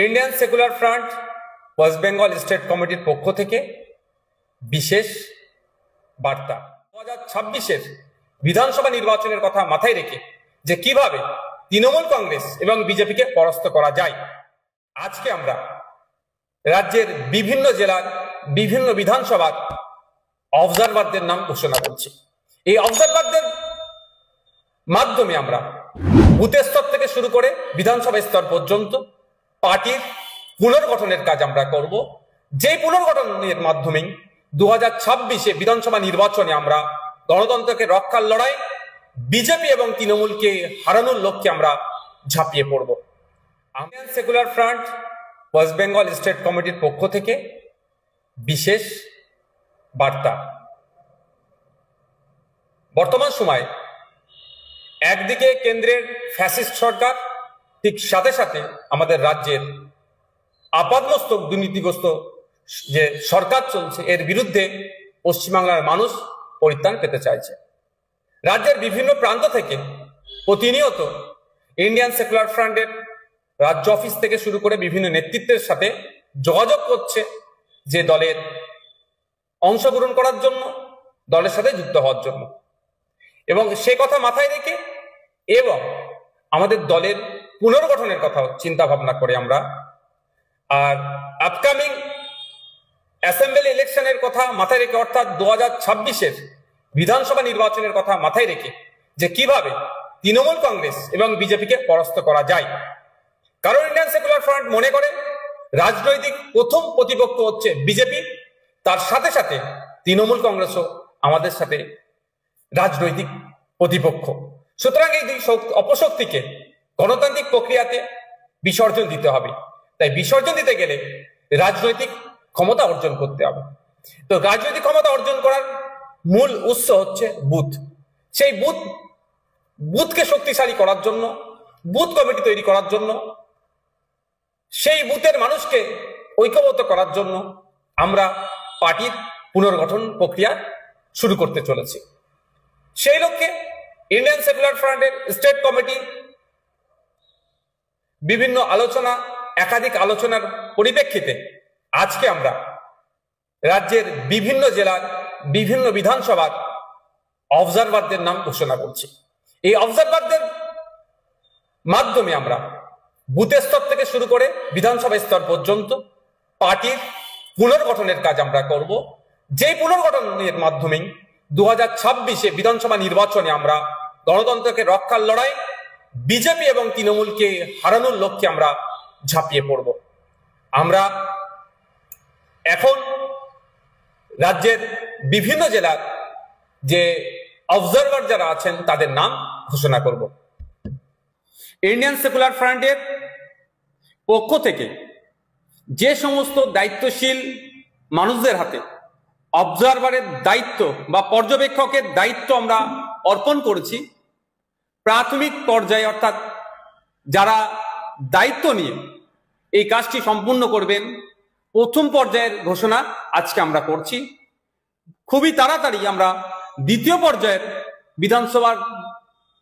Indian secular front West Bengal state কমিটির পক্ষ থেকে বিশেষ বার্তা 2026-এর বিধানসভা নির্বাচনের কথা মাথায় রেখে যে কিভাবে তৃণমূল কংগ্রেস এবং বিজেপিকে পরাস্ত করা যায়। আজকে আমরা রাজ্যের বিভিন্ন জেলার বিভিন্ন বিধানসভার অবজারভারদের নাম ঘোষণা করছি। এই অবজারভারদের মাধ্যমে আমরা বুথ স্তর থেকে শুরু করে বিধানসভা স্তর পর্যন্ত পার্টির পুনর্গঠনের কাজ আমরা করব। যে পুনর্গঠনের মাধ্যমে 2026-এ বিধানসভা নির্বাচনে আমরা গণতন্ত্রকে রক্ষার লড়াই বিজেপি এবং তৃণমূলকে হারানোর লক্ষ্যে আমরা ঝাঁপিয়ে পড়ব। Indian secular front West Bengal state কমিটির পক্ষ থেকে বিশেষ বার্তা। বর্তমান সময়ে একদিকে কেন্দ্রের ফ্যাসিস্ট সরকার, ঠিক সাথে সাথে আমাদের রাজ্যের আপাতমস্তক দুর্নীতিগ্রস্ত যে সরকার চলছে, এর বিরুদ্ধে পশ্চিমবাংলার মানুষ পরিত্রাণ পেতে চাইছে। রাজ্যের বিভিন্ন প্রান্ত থেকে প্রতিনিয়ত ইন্ডিয়ান সেকুলার ফ্রন্টের রাজ্য অফিস থেকে শুরু করে বিভিন্ন নেতৃত্বের সাথে যোগাযোগ করছে যে দলের অংশগ্রহণ করার জন্য, দলের সাথে যুক্ত হওয়ার জন্য, এবং সে কথা মাথায় রেখে এবং আমাদের দলের পুনর্গঠনের কথা চিন্তা ভাবনা করে আমরা আর আপকামিং অ্যাসেম্বলি ইলেকশনের কথা মাথায় রেখে, অর্থাৎ 2026-এর বিধানসভা নির্বাচনের কথা মাথায় রেখে যে কিভাবে তৃণমূল কংগ্রেস এবং বিজেপিকে পরাস্ত করা যায়। কারণ ইন্ডিয়ান সেকুলার ফ্রন্ট মনে করে রাজনৈতিক প্রথম প্রতিপক্ষ হচ্ছে বিজেপি, তার সাথে সাথে তৃণমূল কংগ্রেসও আমাদের সাথে রাজনৈতিক প্রতিপক্ষ। সুতরাং এই দুই অপশক্তিকে গণতান্ত্রিক প্রক্রিয়াতে বিসর্জন দিতে হবে। তাই বিসর্জন দিতে গেলে রাজনৈতিক ক্ষমতা অর্জন করতে হবে। তো রাজনৈতিক ক্ষমতা অর্জন করার মূল উৎস হচ্ছে বুথ। সেই বুথকে শক্তিশালী করার জন্য, বুথ কমিটি তৈরি করার জন্য, সেই বুথের মানুষকে ঐক্যবদ্ধ করার জন্য আমরা পার্টির পুনর্গঠন প্রক্রিয়া শুরু করতে চলেছি। সেই লক্ষ্যে ইন্ডিয়ান সেকুলার ফ্রন্টের স্টেট কমিটি বিভিন্ন আলোচনা, একাধিক আলোচনার পরিপ্রেক্ষিতে আজকে আমরা রাজ্যের বিভিন্ন জেলার বিভিন্ন বিধানসভার অবজারভারদের নাম ঘোষণা করছি। এই অবজারভারদের মাধ্যমে আমরা বুথ স্তর থেকে শুরু করে বিধানসভা স্তর পর্যন্ত পার্টির পুনর্গঠনের কাজ আমরা করব। যে পুনর্গঠনের মাধ্যমে 2026-এ বিধানসভা নির্বাচনে আমরা গণতন্ত্রকে রক্ষার লড়াই বিজেপি এবং তৃণমূলকে হারানোর লক্ষ্যে আমরা ঝাঁপিয়ে পড়ব। আমরা এখন রাজ্যের বিভিন্ন জেলার যে অবজারভার যারা আছেন তাদের নাম ঘোষণা করব। ইন্ডিয়ান সেকুলার ফ্রন্টের পক্ষ থেকে যে সমস্ত দায়িত্বশীল মানুষদের হাতে অবজারভারের দায়িত্ব বা পর্যবেক্ষকের দায়িত্ব আমরা অর্পণ করেছি, প্রাথমিক পর্যায়ে অর্থাৎ যারা দায়িত্ব নিয়ে এই কাজটি সম্পূর্ণ করবেন, প্রথম পর্যায়ের ঘোষণা আজকে আমরা করছি। খুবই তাড়াতাড়ি আমরা দ্বিতীয় পর্যায়ের বিধানসভার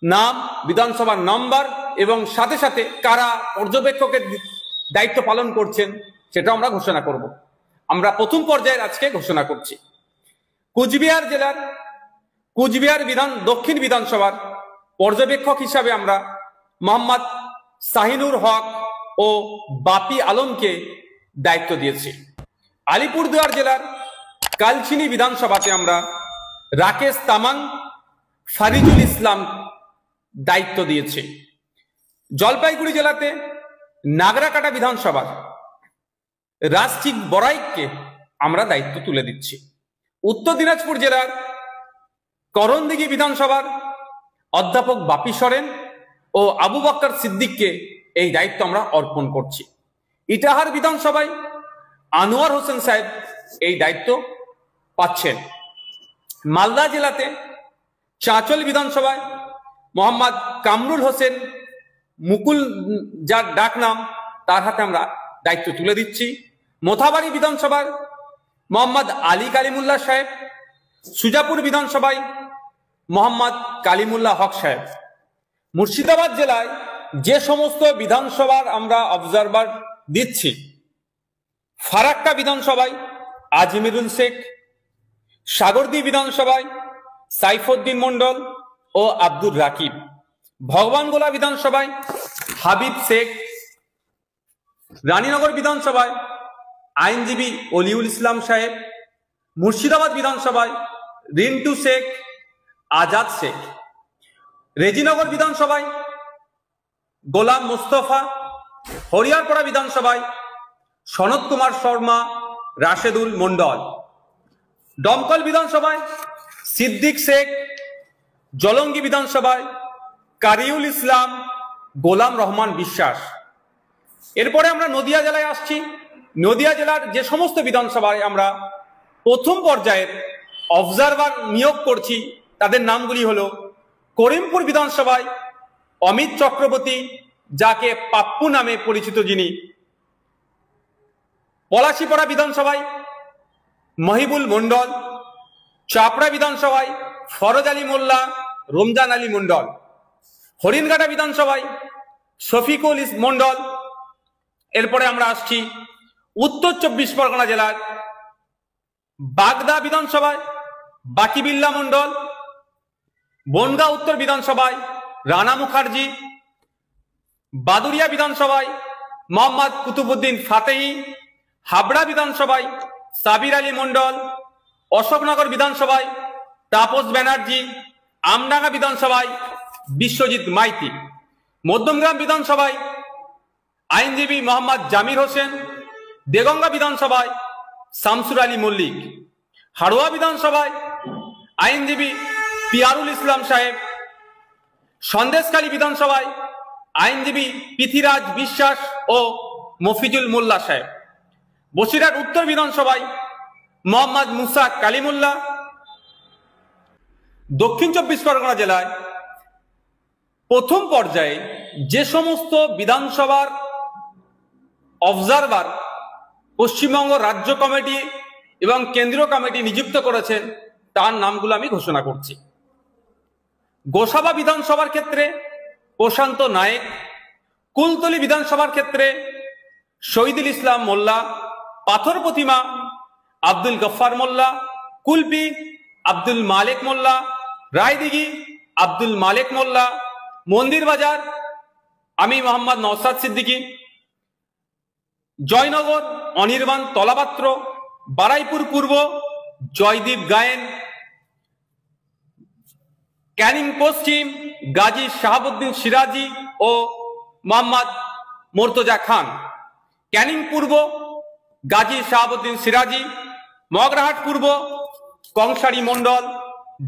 নাম, বিধানসভার নম্বর এবং সাথে সাথে কারা পর্যবেক্ষকের দায়িত্ব পালন করছেন সেটা আমরা ঘোষণা করব। আমরা প্রথম পর্যায়ের আজকে ঘোষণা করছি। কুচবিহার জেলার কুচবিহার দক্ষিণ বিধানসভার পর্যবেক্ষক হিসাবে আমরা মোহাম্মদ শাহিনুর হক ও বাপি আলমকে দায়িত্ব দিয়েছি। আলিপুরদুয়ার জেলার কালচিনি বিধানসভাতে আমরা রাকেশ তামাং, ফারিজুল ইসলাম দায়িত্ব দিয়েছি। জলপাইগুড়ি জেলাতে নাগরাকাটা বিধানসভার রাজচিক বড়াইককে আমরা দায়িত্ব তুলে দিচ্ছি। উত্তর দিনাজপুর জেলার করণদিঘি বিধানসভার অধ্যাপক বাপি সরেন ও আবু বক্কর সিদ্দিককে এই দায়িত্ব আমরা অর্পণ করছি। ইটাহার বিধানসভায় আনোয়ার হোসেন সাহেব এই দায়িত্ব পাচ্ছেন। মালদা জেলাতে চাঁচল বিধানসভায় মোহাম্মদ কামরুল হোসেন মুকুল, যার ডাক নাম, তার হাতে আমরা দায়িত্ব তুলে দিচ্ছি। মোথাবাড়ি বিধানসভার মোহাম্মদ আলী কালিমুল্লাহ সাহেব, সুজাপুর বিধানসভায় মোহাম্মদ কালিমুল্লাহ হক সাহেব। মুর্শিদাবাদ জেলায় যে সমস্ত বিধানসভার আমরা অবজারভার দিচ্ছি। ফারাক্কা বিধানসভায় আজমিরুল শেখ, সাগরদী বিধানসভায় সাইফুদ্দিন মন্ডল ও আব্দুর রাকিব, ভগবানগোলা বিধানসভায় হাবিব শেখ, রানীনগর বিধানসভায় আইনজীবী অলিউল ইসলাম সাহেব, মুর্শিদাবাদ বিধানসভায় রিন্টু শেখ, আজাদ শেখ, রেজিনগর বিধানসভায় গোলাম মোস্তফা, হরিয়ারপাড়া বিধানসভায় সনৎ কুমার শর্মা, রাশেদুল মন্ডল, দমকল বিধানসভায় সিদ্দিক শেখ, জলঙ্গি বিধানসভায় কারিউল ইসলাম, গোলাম রহমান বিশ্বাস। এরপরে আমরা নদিয়া জেলায় আসছি। নদিয়া জেলার যে সমস্ত বিধানসভায় আমরা প্রথম পর্যায়ের অবজারভার নিয়োগ করছি তাদের নামগুলি হলো: করিমপুর বিধানসভায় অমিত চক্রবর্তী, যাকে পাপ্পু নামে পরিচিত যিনি; পলাশীপাড়া বিধানসভায় মহিবুল মন্ডল, চাপড়া বিধানসভায় ফরজ আলী মোল্লা, রমজান আলী মন্ডল, হরিণঘাটা বিধানসভায় শফিকুল মন্ডল। এরপরে আমরা আসছি উত্তর 24 পরগনা জেলার বাগদা বিধানসভায় বাকিবিল্লা মন্ডল, বনগাঁ উত্তর বিধানসভায় রানা মুখার্জি, বাদুরিয়া বিধানসভায় মোহাম্মদ কুতুবুদ্দিন ফাতেহি, হাবড়া বিধানসভায় সাবির আলী মন্ডল, অশোকনগর বিধানসভায় তাপস ব্যানার্জি, আমডাঙ্গা বিধানসভায় বিশ্বজিৎ মাইতি, মধ্যমগ্রাম বিধানসভায় আইনজীবী মোহাম্মদ জামির হোসেন, দেগঙ্গা বিধানসভায় শামসুর আলী মল্লিক, হাড়োয়া বিধানসভায় আইনজীবী পিয়ারুল ইসলাম সাহেব, সন্দেশখালী বিধানসভায় আইনজীবী পৃথিরাজ বিশ্বাস ও মফিজুল মোল্লা সাহেব, বসিরহাট উত্তর বিধানসভায় মোহাম্মদ মুসা কালিমুল্লাহ। দক্ষিণ 24 পরগনা জেলায় প্রথম পর্যায়ে যে সমস্ত বিধানসভার অবজারভার পশ্চিমবঙ্গ রাজ্য কমিটি এবং কেন্দ্রীয় কমিটি নিযুক্ত করেছেন তার নামগুলো আমি ঘোষণা করছি। গোসাবা বিধানসভার ক্ষেত্রে প্রশান্ত নায়েক, কুলতলি বিধানসভার ক্ষেত্রে শহীদুল ইসলাম মোল্লা, পাথর প্রতিমা আব্দুল গফফার মোল্লা, কুলপি আব্দুল মালেক মোল্লা, রায়দিঘি আব্দুল মালেক মোল্লা, মন্দির বাজার আমি মোহাম্মদ নওসাদ সিদ্দিকী, জয়নগর অনির্বাণ তলাপাত্র, বারাইপুর পূর্ব জয়দীপ গায়েন, ক্যানিং পশ্চিম গাজী শাহাবুদ্দিন সিরাজি ও মোহাম্মদ মোর্তজা খান, ক্যানিং পূর্ব গাজী শাহাবুদ্দিন সিরাজি, মগরাহাট পূর্ব কংসারী মন্ডল,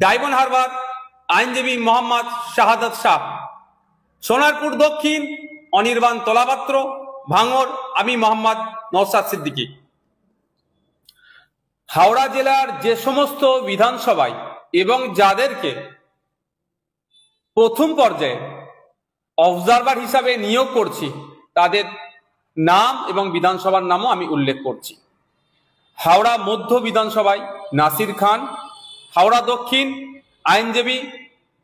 ডায়মন্ড হারবার আইনজীবী মোহাম্মদ শাহাদাত শাহ, সোনারপুর দক্ষিণ অনির্বাণ তলাপাত্র, ভাঙড় আমি মোহাম্মদ নওসাদ সিদ্দিকী। হাওড়া জেলার যে সমস্ত বিধানসভায় এবং যাদেরকে প্রথম পর্যায়ে অবজারভার হিসাবে নিয়োগ করছি তাদের নাম এবং বিধানসভার নামও আমি উল্লেখ করছি। হাওড়া মধ্য বিধানসভায় নাসির খান, হাওড়া দক্ষিণ আইনজীবী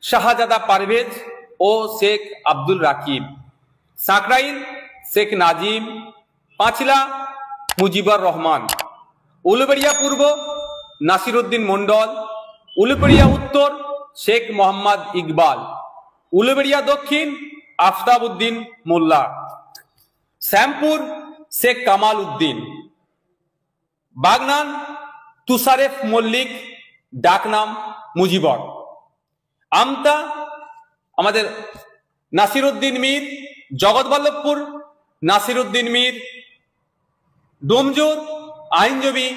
শাহজাদা পারভেজ ও শেখ আব্দুল রাকিব, সাঁকরাইল শেখ নাজিম, পাঁচলা মুজিবুর রহমান, উলুবেড়িয়া পূর্ব নাসিরুদ্দিন মন্ডল, উলুবেড়িয়া উত্তর শেখ মোহাম্মদ ইকবাল, উলুবেড়িয়া দক্ষিণ আফতাব উদ্দিন মোল্লা, শ্যামপুর শেখ কামাল উদ্দিন, বাগনান তুষারেফ মল্লিক ডাকনাম মুজিবর, আমতা আমাদের নাসিরুদ্দিন মীর, জগৎবল্লভপুর নাসিরুদ্দিন মীর, ডোমজুর আইনজীবী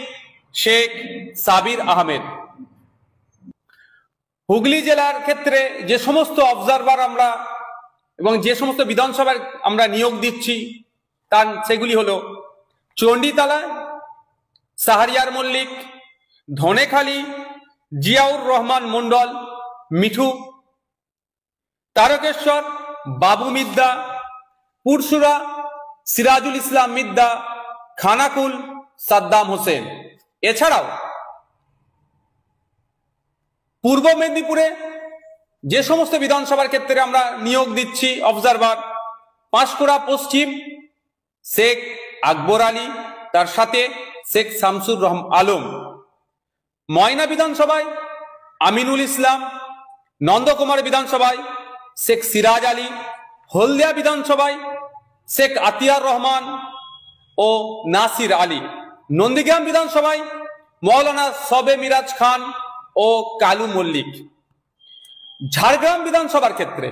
শেখ সাবির আহমেদ। হুগলি জেলার ক্ষেত্রে যে সমস্ত অবজারভার আমরা এবং যে সমস্ত বিধানসভায় আমরা নিয়োগ দিচ্ছি তার সেগুলি হলো: চণ্ডীতলা শাহরিয়ার মল্লিক, ধনেখালি জিয়াউর রহমান মন্ডল মিঠু, তারকেশ্বর বাবু মিদ্দা, পুরসুরা সিরাজুল ইসলাম মিদ্দা, খানাকুল সাদ্দাম হোসেন। এছাড়াও পূর্ব মেদিনীপুরে যে সমস্ত বিধানসভার ক্ষেত্রে আমরা নিয়োগ দিচ্ছি অবজারভার: পাঁশকুড়া পশ্চিম শেখ আকবর আলী, তার সাথে শেখ শামসুর আলম। ময়না বিধানসভায় আমিনুল ইসলাম, নন্দকুমার বিধানসভায় শেখ সিরাজ আলী, হলদিয়া বিধানসভায় শেখ আতিয়ার রহমান ও নাসির আলী, নন্দীগ্রাম বিধানসভায় মৌলানা সবে মিরাজ খান ও কালু মল্লিক। ঝাড়গ্রাম বিধানসভার ক্ষেত্রে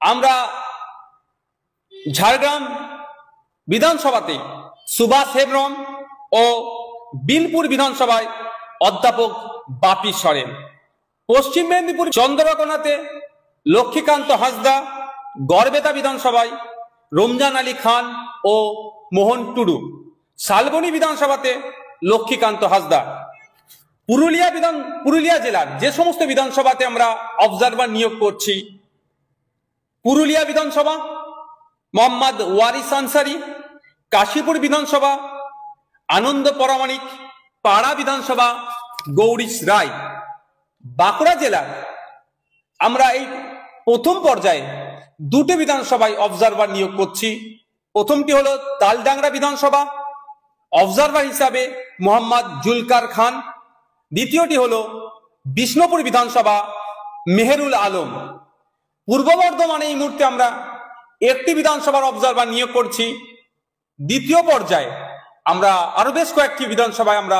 আমরা ঝাড়গ্রাম বিধানসভাতে সুভাষ হেমব্রম ও বিনপুর বিধানসভায় অধ্যাপক বাপি সরেন। পশ্চিম মেদিনীপুর চন্দ্রকোনাতে লক্ষ্মীকান্ত হাসদা, গড়বেতা বিধানসভায় রমজান আলী খান ও মোহন টুডু, শালবনী বিধানসভাতে লক্ষ্মীকান্ত হাসদা। পুরুলিয়া জেলার যে সমস্ত বিধানসভাতে আমরা অবজারভার নিয়োগ করছি, পুরুলিয়া বিধানসভা মোহাম্মদ ওয়ারিস আনসারি, কাশীপুর বিধানসভা আনন্দ পরামানিক, পাড়া বিধানসভা গৌরীশ রায়। বাঁকুড়া জেলার আমরা এই প্রথম পর্যায়ে দুটি বিধানসভায় অবজারভার নিয়োগ করছি। প্রথমটি হলো তালডাংরা বিধানসভা, অবজারভার হিসাবে মোহাম্মদ জুলকার খান। দ্বিতীয়টি হলো বিষ্ণুপুর বিধানসভা মেহেরুল আলম। পূর্ব বর্ধমানে এই মুহূর্তে আমরা একটি বিধানসভার অবজারভার নিয়োগ করছি। দ্বিতীয় পর্যায়ে আমরা আরো বেশ কয়েকটি বিধানসভায় আমরা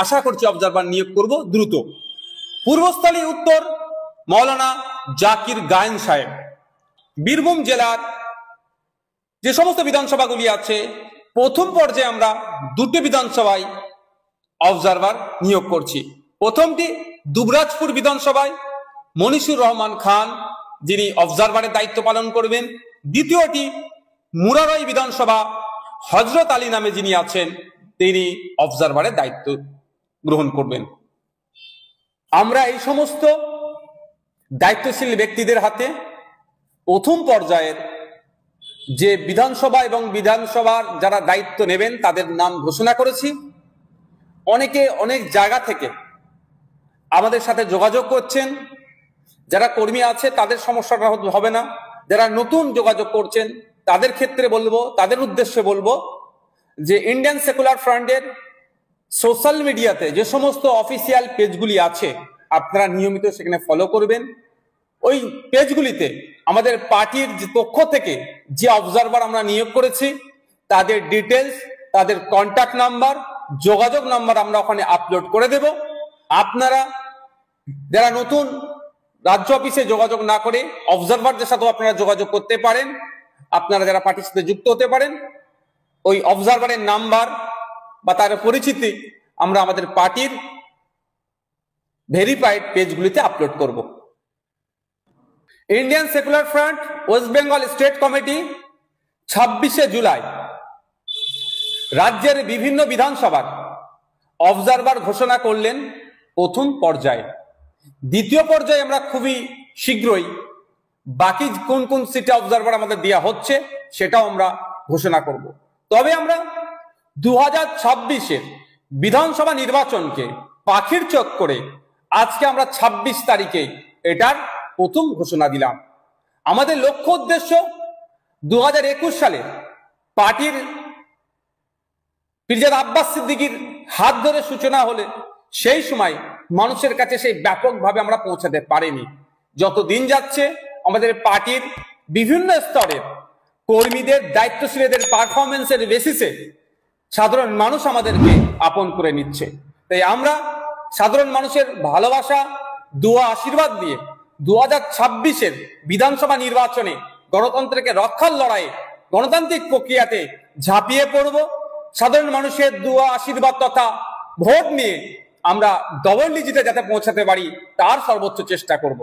আশা করছি অবজারভার নিয়োগ করব দ্রুত। পূর্বস্থলী উত্তর মৌলানা জাকির গায়েন সাহেব। বীরভূম জেলার যে সমস্ত বিধানসভাগুলি আছে, প্রথম পর্যায়ে আমরা দুটি বিধানসভায় অবজারভার নিয়োগ করছি। প্রথমটি দুবরাজপুর বিধানসভায় মনিসুর রহমান খান, যিনি অবজারভারের দায়িত্ব পালন করবেন। দ্বিতীয়টি মুরারই বিধানসভা, হজরত আলী নামে যিনি আছেন তিনি অবজারভারের দায়িত্ব গ্রহণ করবেন। আমরা এই সমস্ত দায়িত্বশীল ব্যক্তিদের হাতে প্রথম পর্যায়ের যে বিধানসভা এবং বিধানসভার যারা দায়িত্ব নেবেন তাদের নাম ঘোষণা করেছি। অনেকে অনেক জায়গা থেকে আমাদের সাথে যোগাযোগ করছেন। যারা কর্মী আছে তাদের সমস্যাটা হবে না, যারা নতুন যোগাযোগ করছেন তাদের ক্ষেত্রে বলবো, তাদের উদ্দেশ্যে বলবো যে ইন্ডিয়ান সেকুলার ফ্রন্টের সোশ্যাল মিডিয়াতে যে সমস্ত অফিসিয়াল পেজগুলি আছে আপনারা নিয়মিত সেখানে ফলো করবেন। ওই পেজগুলিতে আমাদের পার্টির পক্ষ থেকে যে অবজারভার আমরা নিয়োগ করেছি তাদের ডিটেলস, তাদের কন্ট্যাক্ট নাম্বার, যোগাযোগ নাম্বার আমরা ওখানে আপলোড করে দেব। আপনারা যারা নতুন রাজ্য অফিসে যোগাযোগ না করে অবজারভারদের সাথেও আপনারা যোগাযোগ করতে পারেন। আপনারা যারা পার্টির সাথে যুক্ত হতে পারেন, ওই অবজারভারের নাম্বার বা তার পরিচিতি আমরা আমাদের পার্টির ভেরিফাইড পেজগুলিতে আপলোড করব। Indian secular front West Bengal state committee 26শে জুলাই রাজ্যের বিভিন্ন বিধানসভার অবজারভার ঘোষণা করলেন প্রথম পর্যায়ে। দ্বিতীয় পর্যায়ে আমরা খুবই শীঘ্রই বাকি কোন কোন সিটে অবজারভার আমাদের দেওয়া হচ্ছে সেটাও আমরা ঘোষণা করব। তবে আমরা 2026-এর বিধানসভা নির্বাচনকে পাখির চোখ করে আজকে আমরা 26 তারিখে এটার প্রথম ঘোষণা দিলাম। আমাদের লক্ষ্য উদ্দেশ্য 2021 সালে পার্টির পীরজাদা আব্বাস সিদ্দিকীর হাত ধরে সূচনা হলে সেই সময় মানুষের কাছে সেই ব্যাপকভাবে আমরা পৌঁছাতে পারিনি। যত দিন যাচ্ছে আমাদের পার্টির বিভিন্ন স্তরের কর্মীদের, দায়িত্বশীলদের পারফরমেন্সের বেসিসে সাধারণ মানুষ আমাদেরকে আপন করে নিচ্ছে। তাই আমরা সাধারণ মানুষের ভালোবাসা, দোয়া, আশীর্বাদ দিয়ে 2026-এর বিধানসভা নির্বাচনে গণতন্ত্রকে রক্ষার লড়াইয়ে, গণতান্ত্রিক প্রক্রিয়াতে ঝাঁপিয়ে পড়ব। সাধারণ মানুষের দোয়া, আশীর্বাদ তথা ভোট নিয়ে আমরা ডবল ডিজিটে যাতে পৌঁছাতে পারি তার সর্বোচ্চ চেষ্টা করব।